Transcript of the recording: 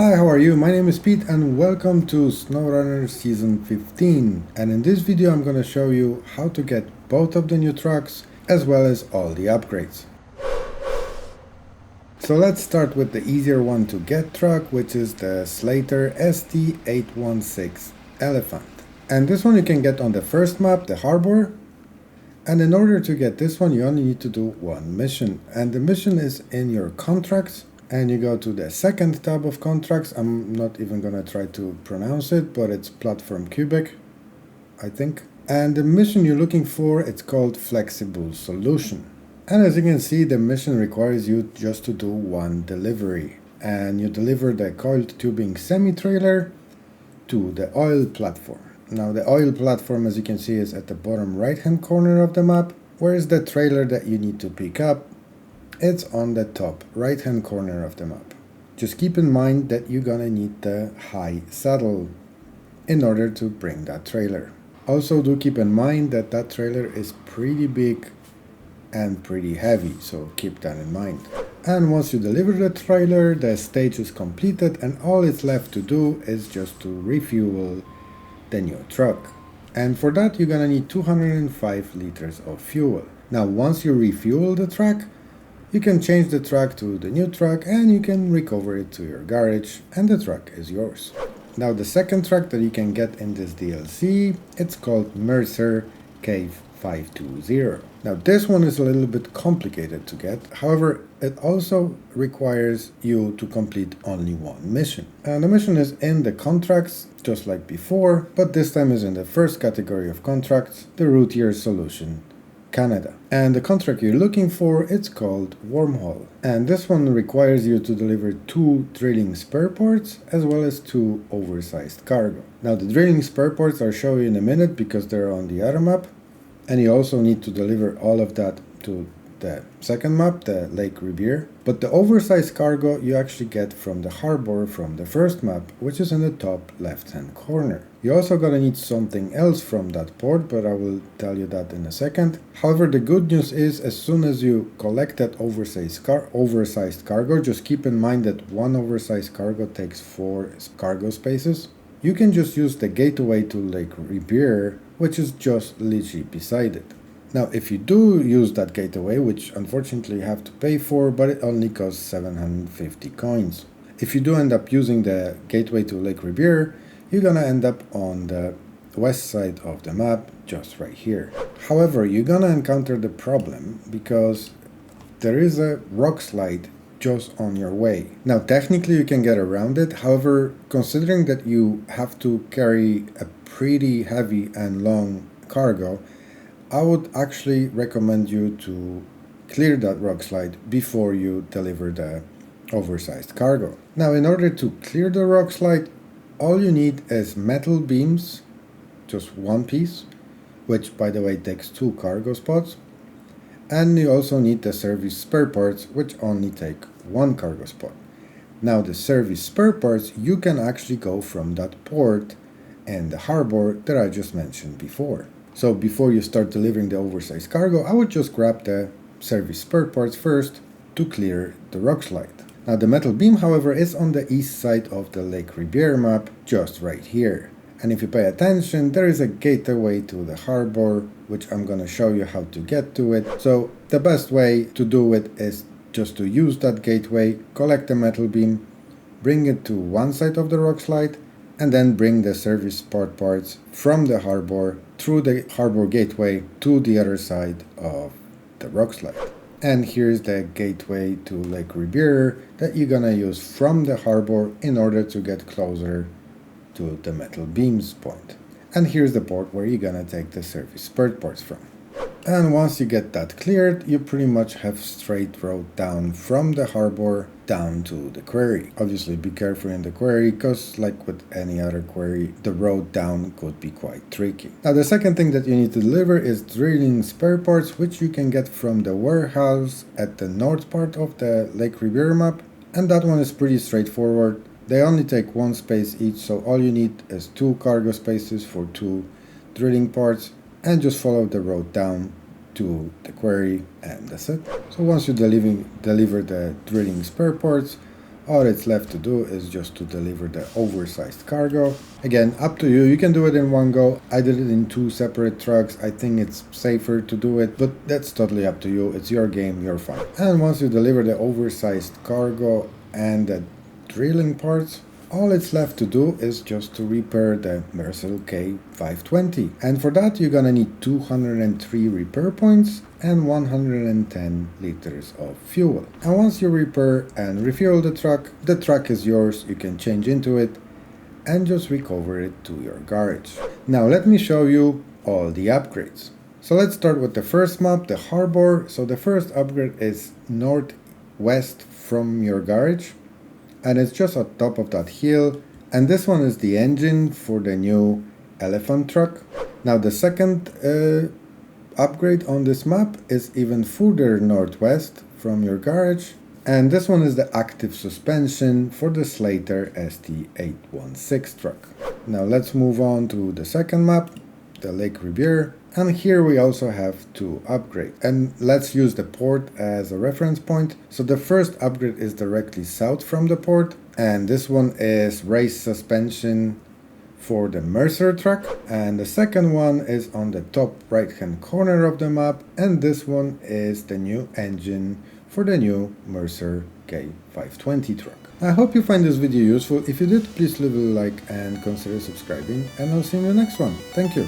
Hi, how are you? My name is Pete and welcome to Snowrunner Season 15, and in this video I'm going to show you how to get both of the new trucks as well as all the upgrades. So let's start with the easier one to get truck, which is the Sleiter ST816 Elephant. And this one you can get on the first map, the harbor. And in order to get this one you only need to do one mission, and the mission is in your contracts. And you go to the second tab of contracts. I'm not even gonna try to pronounce it, but it's platform cubic, I think. And the mission you're looking for, it's called flexible solution. And as you can see, the mission requires you just to do one delivery. And you deliver the coiled tubing semi-trailer to the oil platform. Now the oil platform, as you can see, is at the bottom right hand corner of the map, whereas the trailer that you need to pick up, it's on the top right hand corner of the map. Just keep in mind that you're gonna need the high saddle in order to bring that trailer. Also do keep in mind that that trailer is pretty big and pretty heavy, so keep that in mind. And once you deliver the trailer, the stage is completed and all it's left to do is just to refuel the new truck. And for that you're gonna need 205 liters of fuel. Now once you refuel the truck, you can change the truck to the new truck and you can recover it to your garage and the truck is yours. Now the second truck that you can get in this DLC, it's called Mercer K520. Now this one is a little bit complicated to get, however it also requires you to complete only one mission. And the mission is in the contracts just like before, but this time is in the first category of contracts, the Routier Solution Canada. And the contract you're looking for, it's called Wormhole. And this one requires you to deliver 2 drilling spare parts as well as 2 oversized cargo. Now the drilling spare parts I'll show you in a minute because they're on the other map. And you also need to deliver all of that to the second map, the Lake Ribier. But the oversized cargo you actually get from the harbor from the first map, which is in the top left hand corner. You also gonna need something else from that port, but I will tell you that in a second. However, the good news is as soon as you collect that oversized cargo, just keep in mind that one oversized cargo takes 4 cargo spaces. You can just use the gateway to Lake Ribier, which is just literally beside it. Now, if you do use that gateway, which unfortunately you have to pay for, but it only costs 750 coins. If you do end up using the gateway to Lake Ribier, you're gonna end up on the west side of the map, just right here. However, you're gonna encounter the problem because there is a rock slide just on your way. Now, technically you can get around it, however, considering that you have to carry a pretty heavy and long cargo, I would actually recommend you to clear that rock slide before you deliver the oversized cargo. Now, in order to clear the rock slide, all you need is metal beams, just one piece, which by the way takes 2 cargo spots. And you also need the service spare parts, which only take 1 cargo spot. Now the service spare parts, you can actually go from that port and the harbor that I just mentioned before. So before you start delivering the oversized cargo, I would just grab the service spare parts first to clear the rock slide. Now the metal beam, however, is on the east side of the Lake Ribier map, just right here. And if you pay attention, there is a gateway to the harbor, which I'm gonna show you how to get to it. So the best way to do it is just to use that gateway, collect the metal beam, bring it to one side of the rock slide, and then bring the service spare parts from the harbor through the harbor gateway to the other side of the rock slide. And here's the gateway to Lake Ribier that you're gonna use from the harbor in order to get closer to the metal beams point. And here's the port where you're gonna take the service spare parts from. And once you get that cleared, you pretty much have straight road down from the harbor down to the quarry. Obviously be careful in the quarry, because like with any other quarry, the road down could be quite tricky. Now the second thing that you need to deliver is drilling spare parts, which you can get from the warehouse at the north part of the Lake Ribier map. And that one is pretty straightforward. They only take 1 space each, so all you need is 2 cargo spaces for 2 drilling parts. And just follow the road down to the quarry and that's it. So once you deliver the drilling spare parts, All it's left to do is just to deliver the oversized cargo. Again, up to you, you can do it in one go. I did it in 2 separate trucks. I think it's safer to do it, but that's totally up to you. It's your game, your fun. And once you deliver the oversized cargo and the drilling parts, all it's left to do is just to repair the Mercer K520. And for that you're gonna need 203 repair points and 110 liters of fuel. And once you repair and refuel the truck is yours. You can change into it and just recover it to your garage. Now let me show you all the upgrades. So let's start with the first map, the harbor. So the first upgrade is northwest from your garage, and it's just on top of that hill, and this one is the engine for the new Elephant truck. Now the second upgrade on this map is even further northwest from your garage, and this one is the active suspension for the Sleiter ST816 truck. Now let's move on to the second map, the Lake Riviere, and here we also have 2 upgrades, and let's use the port as a reference point. So the first upgrade is directly south from the port, and this one is race suspension for the Mercer truck, and the second one is on the top right hand corner of the map, and this one is the new engine for the new Mercer K520 truck. I hope you find this video useful. If you did, please leave a like and consider subscribing, and I'll see you in the next one. Thank you.